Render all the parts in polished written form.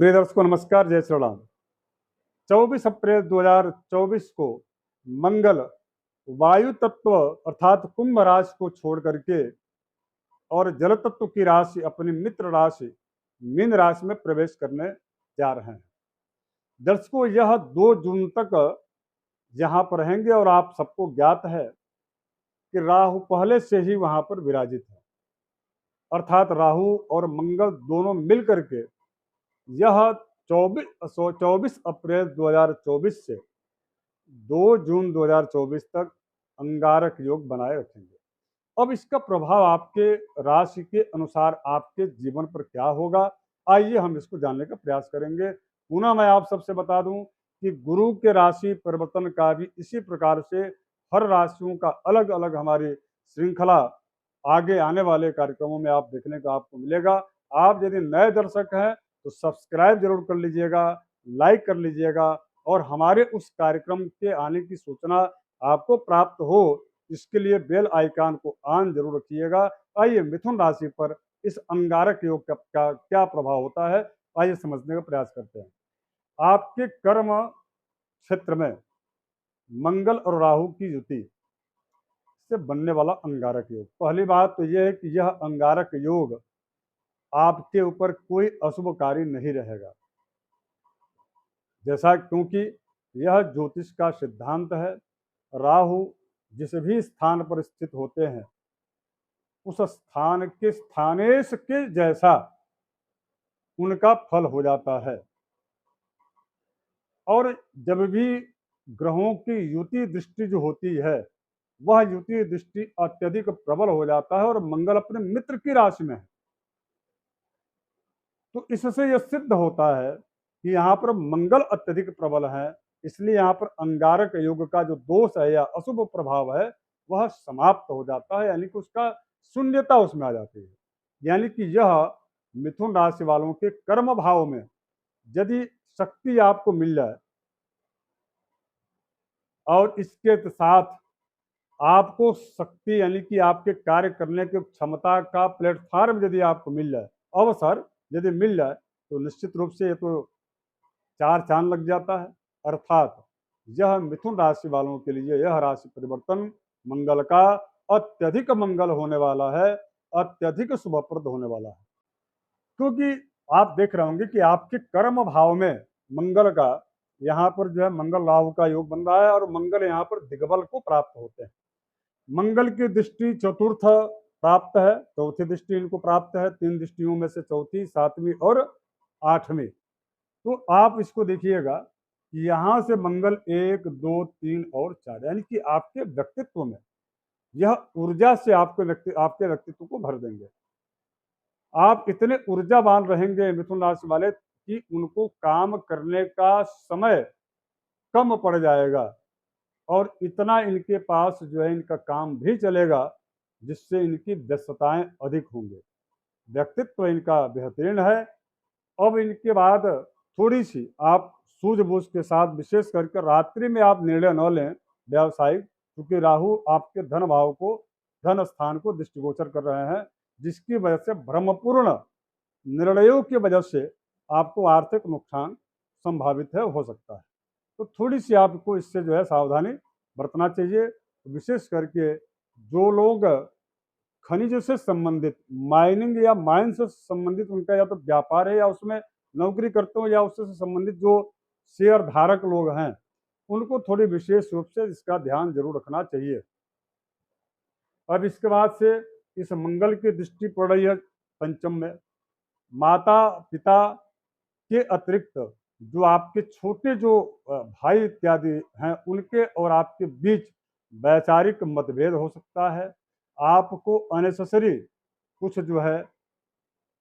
प्रिय दर्शकों नमस्कार, जय श्री राम। 24 अप्रैल 2024 को मंगल वायु तत्व अर्थात कुंभ राशि को छोड़ करके और जल तत्व की राशि अपनी मित्र राशि मीन राशि में प्रवेश करने जा रहे हैं। दर्शकों, यह 2 जून तक यहाँ पर रहेंगे और आप सबको ज्ञात है कि राहु पहले से ही वहां पर विराजित है, अर्थात राहु और मंगल दोनों मिल करके यह 24 अप्रैल 2024 से 2 जून 2024 तक अंगारक योग बनाए रखेंगे। अब इसका प्रभाव आपके राशि के अनुसार आपके जीवन पर क्या होगा, आइए हम इसको जानने का प्रयास करेंगे। पुनः मैं आप सबसे बता दूं कि गुरु के राशि परिवर्तन का भी इसी प्रकार से हर राशियों का अलग अलग हमारी श्रृंखला आगे आने वाले कार्यक्रमों में आप देखने को आपको मिलेगा। आप यदि नए दर्शक हैं तो सब्सक्राइब जरूर कर लीजिएगा, लाइक कर लीजिएगा और हमारे उस कार्यक्रम के आने की सूचना आपको प्राप्त हो, इसके लिए बेल आइकन को ऑन जरूर रखिएगा। आइए मिथुन राशि पर इस अंगारक योग का क्या प्रभाव होता है, आइए समझने का प्रयास करते हैं। आपके कर्म क्षेत्र में मंगल और राहु की युति से बनने वाला अंगारक योग, पहली बात तो यह है कि यह अंगारक योग आपके ऊपर कोई अशुभ कार्य नहीं रहेगा, जैसा क्योंकि यह ज्योतिष का सिद्धांत है। राहु जिस भी स्थान पर स्थित होते हैं उस स्थान के स्थानेश के जैसा उनका फल हो जाता है, और जब भी ग्रहों की युति दृष्टि जो होती है वह युति दृष्टि अत्यधिक प्रबल हो जाता है और मंगल अपने मित्र की राशि में है, तो इससे यह सिद्ध होता है कि यहाँ पर मंगल अत्यधिक प्रबल है, इसलिए यहाँ पर अंगारक योग का जो दोष है या अशुभ प्रभाव है वह समाप्त हो जाता है, यानी कि उसका शून्यता उसमें आ जाती है। यानी कि यह मिथुन राशि वालों के कर्म भाव में यदि शक्ति आपको मिल जाए और इसके साथ आपको शक्ति यानी कि आपके कार्य करने की क्षमता का प्लेटफॉर्म यदि आपको मिल जाए, अवसर यदि मिल जाए, तो निश्चित रूप से ये तो 4 चांद लग जाता है। अर्थात यह मिथुन राशि वालों के लिए यह राशि परिवर्तन मंगल का अत्यधिक मंगल होने वाला है, अत्यधिक शुभप्रद होने वाला है, क्योंकि आप देख रहे होंगे कि आपके कर्म भाव में मंगल का यहाँ पर जो है मंगल राहु का योग बन रहा है और मंगल यहाँ पर दिग्बल को प्राप्त होते हैं। मंगल की दृष्टि चतुर्थ प्राप्त है, चौथी दृष्टि इनको प्राप्त है, 3 दृष्टियों में से चौथी, 7वीं और 8वीं। तो आप इसको देखिएगा कि यहाँ से मंगल 1, 2, 3 और 4 यानी कि आपके व्यक्तित्व में यह ऊर्जा से आपके व्यक्तित्व को भर देंगे। आप इतने ऊर्जावान रहेंगे मिथुन राशि वाले कि उनको काम करने का समय कम पड़ जाएगा और इतना इनके पास जो है इनका काम भी चलेगा जिससे इनकी व्यस्तताएं अधिक होंगे। व्यक्तित्व इनका बेहतरीन है। अब इनके बाद थोड़ी सी आप सूझबूझ के साथ विशेष करके रात्रि में आप निर्णय न लें व्यावसायिक, क्योंकि राहु आपके धन भाव को धन स्थान को दृष्टिगोचर कर रहे हैं, जिसकी वजह से भ्रमपूर्ण निर्णयों की वजह से आपको आर्थिक नुकसान संभावित है, हो सकता है। तो थोड़ी सी आपको इससे जो है सावधानी बरतना चाहिए। विशेष करके जो लोग खनिज से संबंधित माइनिंग या माइन से संबंधित उनका या तो व्यापार है या उसमें नौकरी करते हो या उससे संबंधित जो शेयर धारक लोग हैं उनको थोड़ी विशेष रूप से इसका ध्यान जरूर रखना चाहिए। अब इसके बाद से इस मंगल की दृष्टि पड़ रही है पंचम में। माता पिता के अतिरिक्त जो आपके छोटे जो भाई इत्यादि हैं उनके और आपके बीच वैचारिक मतभेद हो सकता है। आपको अनेसेसरी कुछ जो है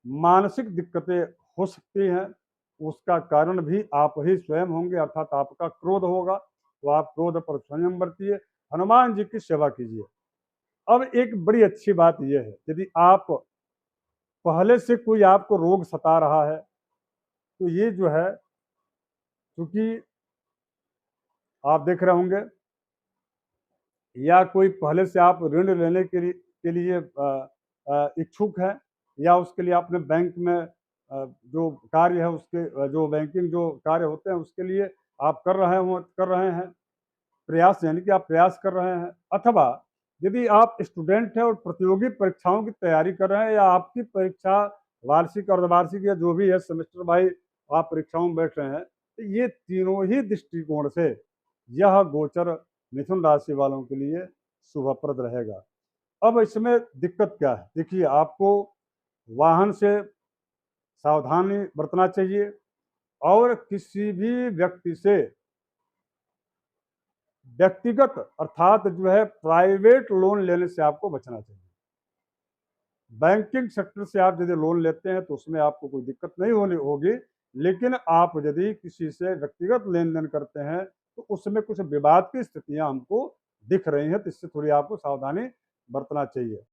मानसिक दिक्कतें हो सकती हैं, उसका कारण भी आप ही स्वयं होंगे, अर्थात आपका क्रोध होगा, तो आप क्रोध पर संयम बरतिए, हनुमान जी की सेवा कीजिए। अब एक बड़ी अच्छी बात यह है, यदि आप पहले से कोई आपको रोग सता रहा है तो ये जो है, क्योंकि आप देख रहे होंगे या कोई पहले से आप ऋण लेने के लिए इच्छुक हैं या उसके लिए आपने बैंक में जो कार्य है उसके जो बैंकिंग जो कार्य होते हैं उसके लिए आप कर रहे हैं प्रयास, यानी कि आप प्रयास कर रहे हैं, अथवा यदि आप स्टूडेंट हैं और प्रतियोगी परीक्षाओं की तैयारी कर रहे हैं या आपकी परीक्षा वार्षिक अर्धवार्षिक या जो भी है सेमेस्टर वाइज आप परीक्षाओं में बैठ रहे हैं, तो ये तीनों ही दृष्टिकोण से यह गोचर मिथुन राशि वालों के लिए शुभप्रद रहेगा। अब इसमें दिक्कत क्या है? देखिए, आपको वाहन से सावधानी बरतना चाहिए और किसी भी व्यक्ति से व्यक्तिगत अर्थात जो है प्राइवेट लोन लेने से आपको बचना चाहिए। बैंकिंग सेक्टर से आप यदि लोन लेते हैं तो उसमें आपको कोई दिक्कत नहीं होगी, लेकिन आप यदि किसी से व्यक्तिगत लेन देन करते हैं तो उसमें कुछ विवाद की स्थितियां हमको दिख रही हैं, तो इससे थोड़ी आपको सावधानी बरतना चाहिए।